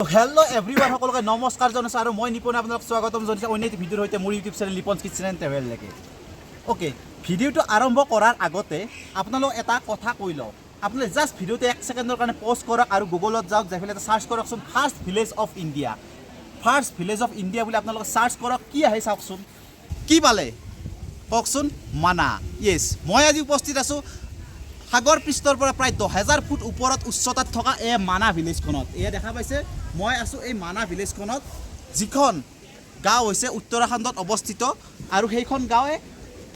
Hello' everyone সকলোকে নমস্কাৰ জনাইছোঁ আৰু মই নিপুণ আপোনালোক স্বাগতম জনাইছোঁ অন্য এটি ভিডিঅ'ৰ সৈতে মোৰ YouTube channel Nipon's kitchen and ট্ৰেভেললৈকে। অ'কে, ভিডিঅ'টো আৰম্ভ কৰাৰ আগতে আপোনালোক এটা কথা কৈ লওঁ। আপোনালোকে জাষ্ট ভিডিঅ'টো 1 ছেকেণ্ডৰ কাৰণে পজ কৰক আৰু গুগলত যাওক, যাই পেলাই এটা ছাৰ্চ কৰকচোন first village of India. First village of India বুলি আপোনালোকে ছাৰ্চ কৰক, কি আহে চাওকচোন। কি পালে কওকচোন? মানা। য়েছ, মই আজি উপস্থিত আছোঁ সাগৰ পৃষ্ঠৰ পৰা প্ৰায় 10,000 ফুট ওপৰত উচ্চতাত থকা এই মানা ভিলেজখনত। এয়া দেখা পাইছে, মই আছোঁ এই মানা ভিলেজখনত, যিখন গাঁও হৈছে উত্তৰাখণ্ডত অৱস্থিত আৰু সেইখন গাঁৱে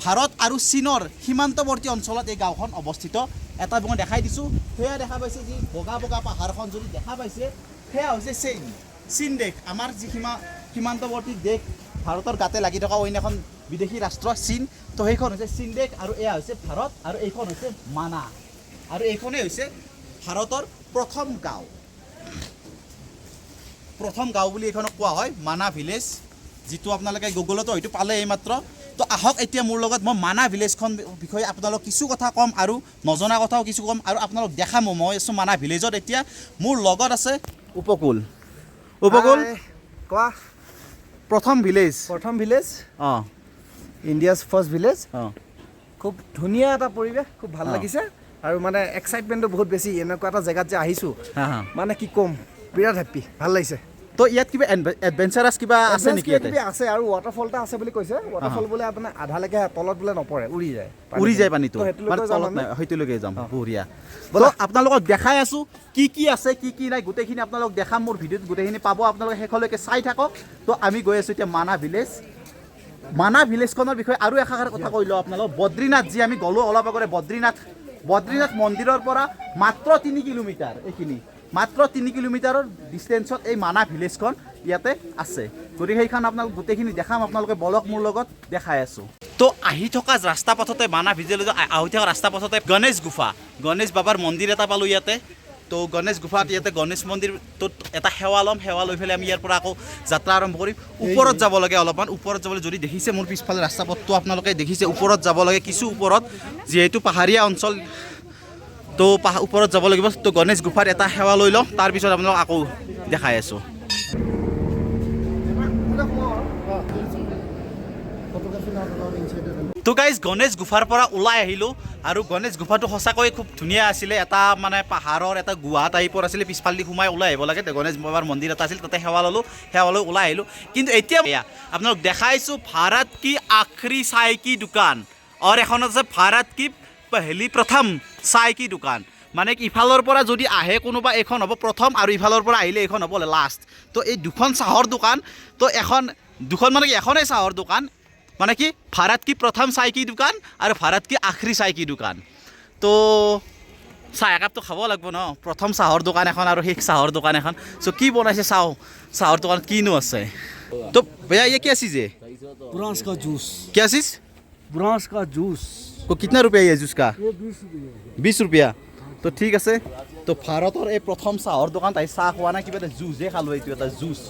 ভাৰত আৰু চীনৰ সীমান্তৱৰ্তী অঞ্চলত এই গাঁওখন অৱস্থিত। এটা মই দেখাই দিছোঁ, সেয়া দেখা পাইছে যি বগা বগা পাহাৰখন যদি দেখা পাইছে, সেয়া হৈছে চীন দেশ। আমাৰ যি সীমান্তৱৰ্তী দেশ, ভাৰতৰ গাতে লাগি থকা অন্য এখন বিদেশী ৰাষ্ট্ৰ চীন। তো সেইখন হৈছে চীন দেশ আৰু এয়া হৈছে ভাৰত আৰু এইখন হৈছে মানা আৰু এইখনেই হৈছে ভাৰতৰ প্ৰথম গাঁও বুলি এইখনক কোৱা হয়, মানা ভিলেজ, যিটো আপোনালোকে গুগলতো হয়তো পালে এইমাত্ৰ। তো আহক এতিয়া মোৰ লগত মই মানা ভিলেজখন বিষয়ে আপোনালোক কিছু কথা ক'ম আৰু নজনা কথাও কিছু ক'ম আৰু আপোনালোক দেখাম। মই আছোঁ মানা ভিলেজত। এতিয়া মোৰ লগত আছে উপকূল। কোৱা। প্ৰথম ভিলেজ অঁ, ইণ্ডিয়াছ ফাৰ্ষ্ট ভিলেজ। অঁ, খুব ধুনীয়া এটা পৰিৱেশ, খুব ভাল লাগিছে আৰু মানে এক্সাইটমেণ্টটো বহুত বেছি। এনেকুৱা এটা জেগাত যে আহিছোঁ, মানে কি ক'ম, বিৰাট হেপ্পী, ভাল লাগিছে। তো ইয়াত কিবা এডভেঞ্চাৰাছ কিবা আছে নেকি? কিবা আছে আৰু ৱাটাৰফল এটা আছে বুলি কৈছে। ৱাটাৰফল বোলে আপোনাৰ আধালৈকে তলত বোলে নপৰে, উৰি যায় পানীটো, সেইটোলৈকে যাম। বঢ়িয়া। তো আপোনালোকক দেখাই আছোঁ কি আছে কি নাই, গোটেইখিনি আপোনালোক দেখাম। মোৰ ভিডিঅ'ত গোটেইখিনি পাব, আপোনালোকে শেষলৈকে চাই থাকক। তো আমি গৈ আছোঁ এতিয়া মানা ভিলেজখনৰ বিষয়ে আৰু এষাৰ কথা কৈ লওঁ আপোনালোক। বদ্ৰীনাথ যি আমি গ'লোঁ অলপ আগতে, বদ্ৰীনাথ মন্দিৰৰ পৰা মাত্ৰ 3 কিলোমিটাৰ, এইখিনি মাত্ৰ 3 কিলোমিটাৰৰ ডিষ্টেঞ্চত এই মানা ভিলেজখন ইয়াতে আছে। গতিকে সেইখন আপোনালোক গোটেইখিনি দেখাম, আপোনালোকে বলক মোৰ লগত, দেখাই আছোঁ। তো আহি থকা ৰাস্তা পথতে মানা ভিলেজত আহি থকা ৰাস্তা পথতে গণেশ বাবাৰ মন্দিৰ এটা পালোঁ ইয়াতে। তো গণেশ গুফাত ইয়াতে গণেশ মন্দিৰটোত এটা সেৱা লৈ পেলাই আমি ইয়াৰ পৰা আকৌ যাত্ৰা আৰম্ভ কৰিম। ওপৰত যাব লাগে, অলপমান ওপৰত যাবলৈ, যদি দেখিছে মোৰ পিছফালে ৰাস্তা পথটো আপোনালোকে দেখিছে, ওপৰত যাব লাগে কিছু ওপৰত, যিহেতু পাহাৰীয়া অঞ্চল। তো ওপৰত যাব লাগিব। তো গণেশ গুফাৰ এটা সেৱা লৈ লওঁ, তাৰপিছত আপোনালোক আকৌ দেখাই আছোঁ। তো গাইজ, গণেশ গুফাৰ পৰা ওলাই আহিলোঁ আৰু গণেশ গুফাটো সঁচাকৈ খুব ধুনীয়া আছিলে। এটা মানে পাহাৰৰ এটা গুহা টাইপৰ আছিলে, পিছফালেদি সোমাই ওলাই আহিব লাগে। গণেশ বাবাৰ মন্দিৰ এটা আছিল, তাতে সেৱা লৈ ওলাই আহিলোঁ। কিন্তু এতিয়া আপোনালোক দেখাইছোঁ ভাৰত কি আখৰি চাই কি দোকান, আৰু এখন আছে ভাৰত কি পহলি প্ৰথম চাই কি দোকান। মানে কি, ইফালৰ পৰা যদি আহে কোনোবা, এইখন হ'ব প্ৰথম, আৰু ইফালৰ পৰা আহিলে এইখন হ'ব লাষ্ট। তো এই দুখন চাহৰ দোকান, তো দুখন মানে কি, এখনেই চাহৰ দোকান, মানে কি ভাৰত কি প্ৰথম চাই কি দোকান আৰু ভাৰত কি আখৰি চাই কি দোকান। তো চাহ একাপটো খাব লাগিব ন, প্ৰথম চাহৰ দোকান এখন আৰু শেষ চাহৰ দোকান এখন। চ' কি বনাইছে চাহৰ দোকানত কিনো আছে। তো भैया ये क्या चीज़ है? ब्रॉन्ज का जूस। क्या चीज़? ब्रॉन्ज का जूस। तो कितना रुपया ये जूस का? ये 20 रुपये। 20 रुपया। তো ঠিক আছে। তো ভাৰতৰ এই প্ৰথম চাহৰ দোকানত আহি চাহ খোৱা নাই, কিবা এটা জুচহে খালোঁ। এইটো এটা জুচ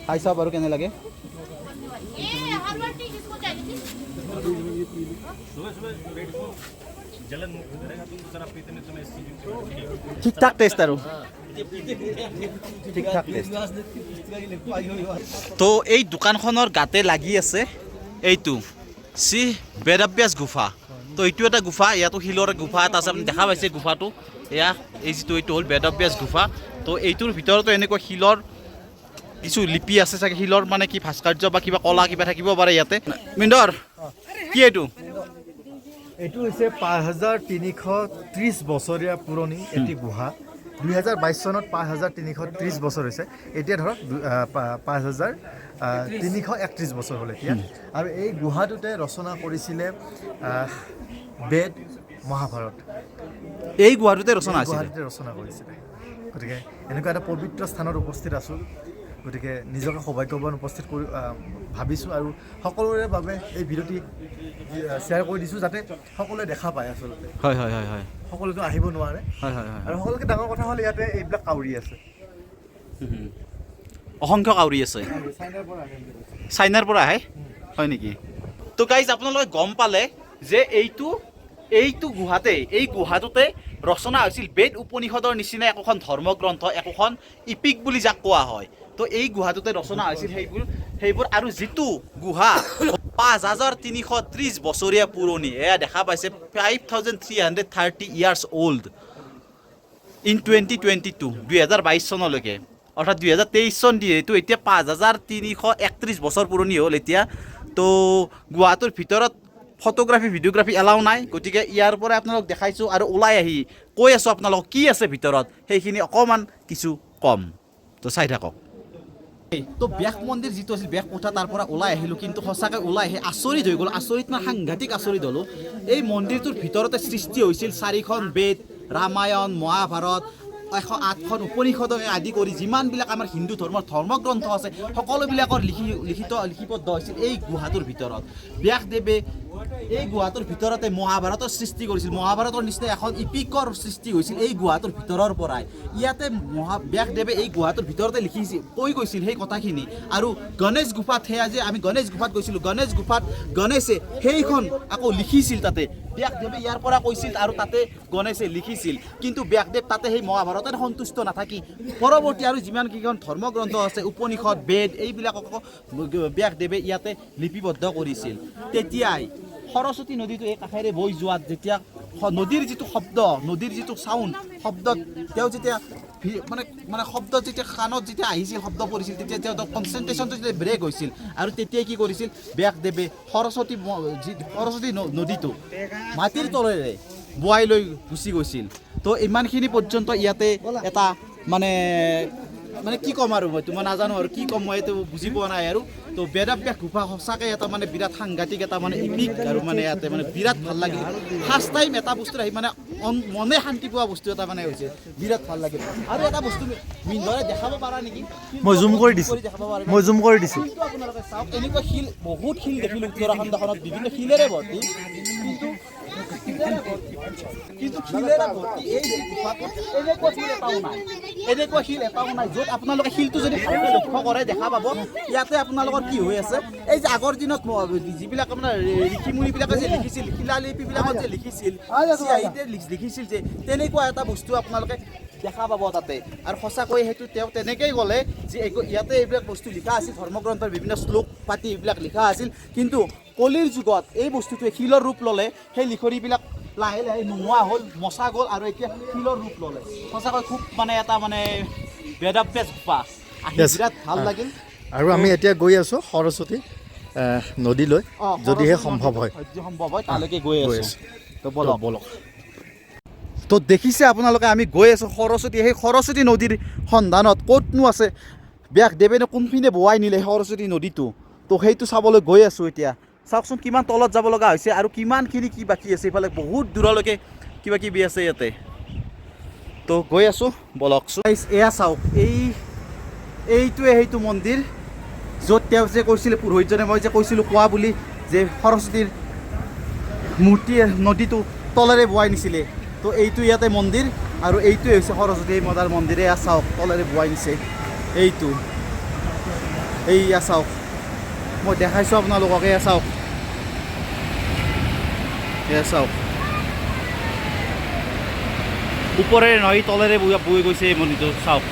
খাই চাওঁ বাৰু কেনে লাগে। ঠিক ঠাক টেষ্ট আৰু তো এই দোকানখনৰ গাতে লাগি আছে এইটো শ্ৰী বেদব্যাস গুফা। তো এইটো এটা গুফা, ইয়াতো শিলৰ গুফা এটা আছে, আপুনি দেখা পাইছে গুফাটো। এয়া এই যিটো এইটো হ'ল বেদব্যাস গুফা। তো এইটোৰ ভিতৰতো এনেকুৱা শিলৰ কিছু লিপি আছে চাগে, শিলৰ মানে কি ভাস্কৰ্য বা কিবা কলা কিবা থাকিব পাৰে ইয়াতে। মিন্দৰ, কি এইটো? এইটো হৈছে 5330 বছৰীয়া পুৰণি এটি গুহা। 2022 চনত 5330 বছৰ হৈছে। এতিয়া ধৰক 5331 বছৰ হ'ল এতিয়া। আৰু এই গুহাটোতে ৰচনা কৰিছিলে বেদ, মহাভাৰত। এই গুহাটোতে ৰচনা কৰিছিলে। গতিকে এনেকুৱা এটা পবিত্ৰ স্থানত উপস্থিত আছোঁ। গতিকে নিজকে সৌভাগ্যৱান উপস্থিত কৰি ভাবিছোঁ আৰু সকলোৰে বাবে এই ভিডিঅ'টি শ্বেয়াৰ কৰি দিছোঁ, যাতে সকলোৱে দেখা পায়। আচলতে হয় সকলোতো আহিব নোৱাৰে। আৰু সকলোকে ডাঙৰ কথা হ'ল ইয়াতে এইবিলাক কাউৰী আছে, অসংখ্য কাউৰী আছে। চাইনাৰ পৰা আহে, হয় নেকি? তো গাইজ, আপোনালোকে গম পালে যে এইটো গুহাতে, এই গুহাটোতে ৰচনা হৈছিল বেদ উপনিষদৰ নিচিনা একোখন ধৰ্মগ্ৰন্থ, একোখন ইপিক বুলি যাক কোৱা হয়। তো এই গুহাটোতে ৰচনা হৈছিল সেইবোৰ আৰু যিটো গুহা 5330 বছৰীয়া পুৰণি, এয়া দেখা পাইছে 5330 ইয়াৰ্ছ অল্ড ইন 2022 চনলৈকে, অৰ্থাৎ 2023 চন যিহেতু এতিয়া 5331 বছৰ পুৰণি হ'ল এতিয়া। তো গুহাটোৰ ভিতৰত ফটোগ্ৰাফী ভিডিঅ'গ্ৰাফী এলাও নাই, গতিকে ইয়াৰ পৰা আপোনালোক দেখাইছোঁ আৰু ওলাই আহি কৈ আছোঁ আপোনালোকক কি আছে ভিতৰত, সেইখিনি অকণমান কিছু কম। তো চাই থাকক। তো ব্যাস মন্দিৰ যিটো আছিল ব্যাস কোঠা, তাৰ পৰা ওলাই আহিলোঁ, কিন্তু সঁচাকৈ ওলাই আহি আচৰিত হৈ গ'ল, আচৰিত মানে সাংঘাতিক আচৰিত হ'লোঁ। এই মন্দিৰটোৰ ভিতৰতে সৃষ্টি হৈছিল 4খন বেদ, ৰামায়ণ, মহাভাৰত, 108খন উপনিষদকে আদি কৰি যিমানবিলাক আমাৰ হিন্দু ধৰ্মৰ ধৰ্মগ্ৰন্থ আছে সকলোবিলাকৰ লিখিবদ্ধ হৈছিল এই গুহাটোৰ ভিতৰত। ব্যাসদেৱে এই গুহাটোৰ ভিতৰতে মহাভাৰতৰ সৃষ্টি কৰিছিল, মহাভাৰতৰ নিচিনা এখন ইপিকৰ সৃষ্টি হৈছিল এই গুহাটোৰ ভিতৰৰ পৰাই। ইয়াতে ব্যাসদেৱে এই গুহাটোৰ ভিতৰতে কৈ গৈছিল সেই কথাখিনি। আৰু গণেশ গুফাত, সেয়া যে আমি গণেশ গুফাত গৈছিলোঁ, গণেশ গুফাত গণেশে সেইখন আকৌ লিখিছিল তাতে, ব্যাসদেৱে ইয়াৰ পৰা কৈছিল আৰু তাতে গণেশে লিখিছিল। কিন্তু ব্যাসদেৱ তাতে সেই মহাভাৰতত সন্তুষ্ট নাথাকি পৰৱৰ্তী আৰু যিমান কেইখন ধৰ্মগ্ৰন্থ আছে, উপনিষদ, বেদ, এইবিলাকক ব্যাসদেৱে ইয়াতে লিপিবদ্ধ কৰিছিল। তেতিয়াই সৰস্বতী নদীটো এই কাষেৰে বৈ যোৱাত যেতিয়া নদীৰ যিটো শব্দ, নদীৰ যিটো চাউণ্ড, শব্দত তেওঁ যেতিয়া মানে শব্দত যেতিয়া কাণত যেতিয়া আহিছিল, শব্দ পৰিছিল, তেতিয়া তেওঁ কনচেনট্ৰেশ্যনটো যেতিয়া ব্ৰেক হৈছিল। আৰু তেতিয়াই কি কৰিছিল ব্যাসদেৱে সৰস্বতী নদীটো মাটিৰ তলেৰে বোৱাই লৈ গুচি গৈছিল। তো ইমানখিনি পৰ্যন্ত ইয়াতে এটা মানে কি ক'ম আৰু মই নাজানো আৰু কি ক'ম, মই এইটো বুজি পোৱা নাই আৰু। তো বেদাব্যাস গুফা সঁচাকৈ এটা মানে বিৰাট সাংঘাতিক এটা মানে ইপিক আৰু মানে ইয়াতে মানে বিৰাট ভাল লাগিল। ফাৰ্ষ্ট টাইম এটা বস্তু আহি মানে মনে শান্তি পোৱা বস্তু এটা মানে হৈছে, বিৰাট ভাল লাগিল। আৰু এটা বস্তু মিন্ধৰে দেখাব পাৰা নেকি? মই জুম কৰি দিছোঁ, মই জুম কৰি দিছোঁ। কিন্তু আপোনালোকে চাওক, এনেকুৱা শিল, বহুত শিল দেখিলোঁ উত্তৰাখণ্ডখনত, বিভিন্ন শিলেৰে ভৰ্তি, কিন্তু শিলেৰে ভৰ্তি এই যে গুফাটোত এনেকুৱা শিল এটাও নাই, এনেকুৱা শিল এটাও নাই য'ত আপোনালোকে শিলটো যদি ভালকৈ লক্ষ্য কৰে দেখা পাব ইয়াতে আপোনালোকৰ কি হৈ আছে। এই যে আগৰ দিনত যিবিলাক আপোনাৰ ঋষিমুনিবিলাকে যে লিখিছিল, শিলালিপিবিলাকত যে লিখিছিল, চিয়াহীতে লিখিছিল যে, তেনেকুৱা এটা বস্তু আপোনালোকে দেখা পাব তাতে। আৰু সঁচাকৈ সেইটো তেওঁ তেনেকেই ক'লে যে ইয়াতে এইবিলাক বস্তু লিখা আছিল, ধৰ্মগ্ৰন্থৰ বিভিন্ন শ্লোক পাতি এইবিলাক লিখা আছিল। কিন্তু কলিৰ যুগত এই বস্তুটোৱে শিলৰ ৰূপ ল'লে, সেই লিখনিবিলাক লাহে লাহে নোহোৱা হ'ল, মচা গ'ল আৰু এতিয়া শিলৰ ৰূপ ল'লে। সঁচাকৈ খুব মানে এটা মানে বেদাব্যাস গুফা আহি বিৰাট ভাল লাগিল। আৰু আমি এতিয়া গৈ আছোঁ সৰস্বতী নদীলৈ, যদিহে সম্ভৱ হয় তালৈকে গৈ আছোঁ। তো বলক। তো দেখিছে আপোনালোকে আমি গৈ আছোঁ সৰস্বতী, সেই সৰস্বতী নদীৰ সন্ধানত। ক'তনো আছে ব্যাসদেৱেনো কোনপিনে বোৱাই নিলে সৰস্বতী নদীটো, তো সেইটো চাবলৈ গৈ আছোঁ এতিয়া। চাওকচোন কিমান তলত যাব লগা হৈছে আৰু কিমানখিনি কি বাকী আছে, ইফালে বহুত দূৰলৈকে কিবা কিবি আছে ইয়াতে। তো গৈ আছোঁ, বলকচোন। এয়া চাওক, এইটোৱে সেইটো মন্দিৰ য'ত তেওঁ যে কৈছিলে পুৰোহিতজনে, মই যে কৈছিলোঁ কোৱা বুলি যে সৰস্বতীৰ মূৰ্তি নদীটো তলেৰে বোৱাই নিছিলে। তো এইটো ইয়াতে মন্দিৰ আৰু এইটোৱে হৈছে সৰস্বতী মাতাৰ মন্দিৰ। এয়া চাওক তলেৰে বোৱাই নিছে, এইয়া চাওক, মই দেখাইছোঁ আপোনালোকক। এয়া চাওক, ওপৰেৰে নহয় তলেৰে বৈ গৈছে এই মন্দিৰটো, চাওক।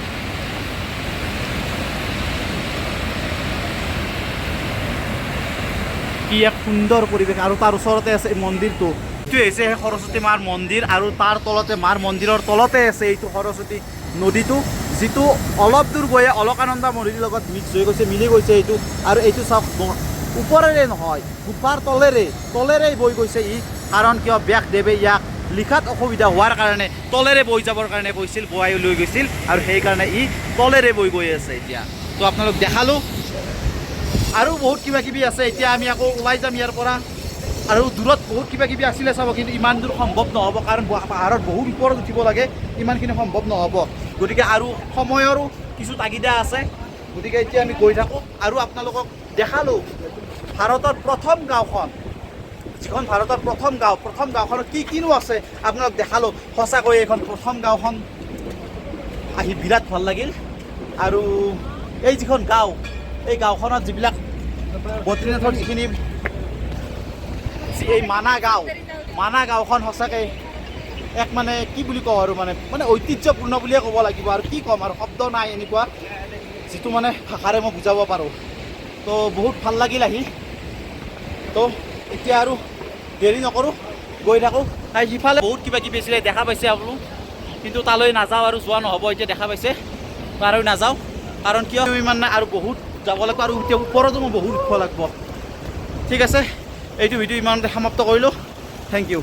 কি এক সুন্দৰ পৰিৱেশ। আৰু তাৰ ওচৰতে আছে এই মন্দিৰটো, এইটোৱে হৈছে সৰস্বতী মাৰ মন্দিৰ। আৰু তাৰ তলতে মাৰ মন্দিৰৰ তলতে আছে এইটো সৰস্বতী নদীটো, যিটো অলপ দূৰ গৈয়ে অলকানন্দা নদীৰ লগত মিক্স হৈ গৈছে, মিলি গৈছে এইটো। আৰু এইটো চাওক, ওপৰেৰে নহয় গুফাৰ তলেৰে বৈ গৈছে ই। কাৰণ কিয় ব্যাসদেৱে ইয়াক লিখাত অসুবিধা হোৱাৰ কাৰণে তলেৰে বৈ যাবৰ কাৰণে কৈছিল, বোৱাই লৈ গৈছিল, আৰু সেইকাৰণে ই তলেৰে বৈ গৈ আছে এতিয়া। তো আপোনালোক দেখালোঁ। আৰু বহুত কিবা কিবি আছে, এতিয়া আমি আকৌ ওলাই যাম ইয়াৰ পৰা। আৰু দূৰত বহুত কিবা কিবি আছিলে চাব, কিন্তু ইমান দূৰ সম্ভৱ নহ'ব, কাৰণ পাহাৰত বহুত ওপৰত উঠিব লাগে, ইমানখিনি সম্ভৱ নহ'ব। গতিকে আৰু সময়ৰো কিছু তাগিদা আছে, গতিকে এতিয়া আমি গৈ থাকোঁ। আৰু আপোনালোকক দেখালোঁ ভাৰতৰ প্ৰথম গাঁওখন, যিখন ভাৰতৰ প্ৰথম গাঁওখনত কিনো আছে আপোনালোক দেখালোঁ। সঁচাকৈ এইখন প্ৰথম গাঁওখন আহি বিৰাট ভাল লাগিল। আৰু এই যিখন গাঁও, এই গাঁওখনত যিবিলাক বদ্ৰীনাথৰ যিখিনি এই মানা গাঁওখন সঁচাকৈ এক মানে কি বুলি কওঁ আৰু মানে ঐতিহ্যপূৰ্ণ বুলিয়ে ক'ব লাগিব আৰু কি ক'ম আৰু শব্দ নাই এনেকুৱা যিটো মানে ভাষাৰে মই বুজাব পাৰোঁ তো বহুত ভাল লাগিল আহি তো এতিয়া আৰু দেৰি নকৰোঁ গৈ থাকোঁ সিফালে বহুত কিবা কিবি আছিলে দেখা পাইছে আপোনালোক কিন্তু তালৈ নাযাওঁ আৰু যোৱা নহ'ব এতিয়া দেখা পাইছে আৰু নাযাওঁ কাৰণ কিয় ইমান নাই আৰু বহুত যাব লাগিব আৰু এতিয়া ওপৰতো মই বহুত উঠিব লাগিব ঠিক আছে এইটো ভিডিঅ' ইমানতে সমাপ্ত কৰিলোঁ থেংক ইউ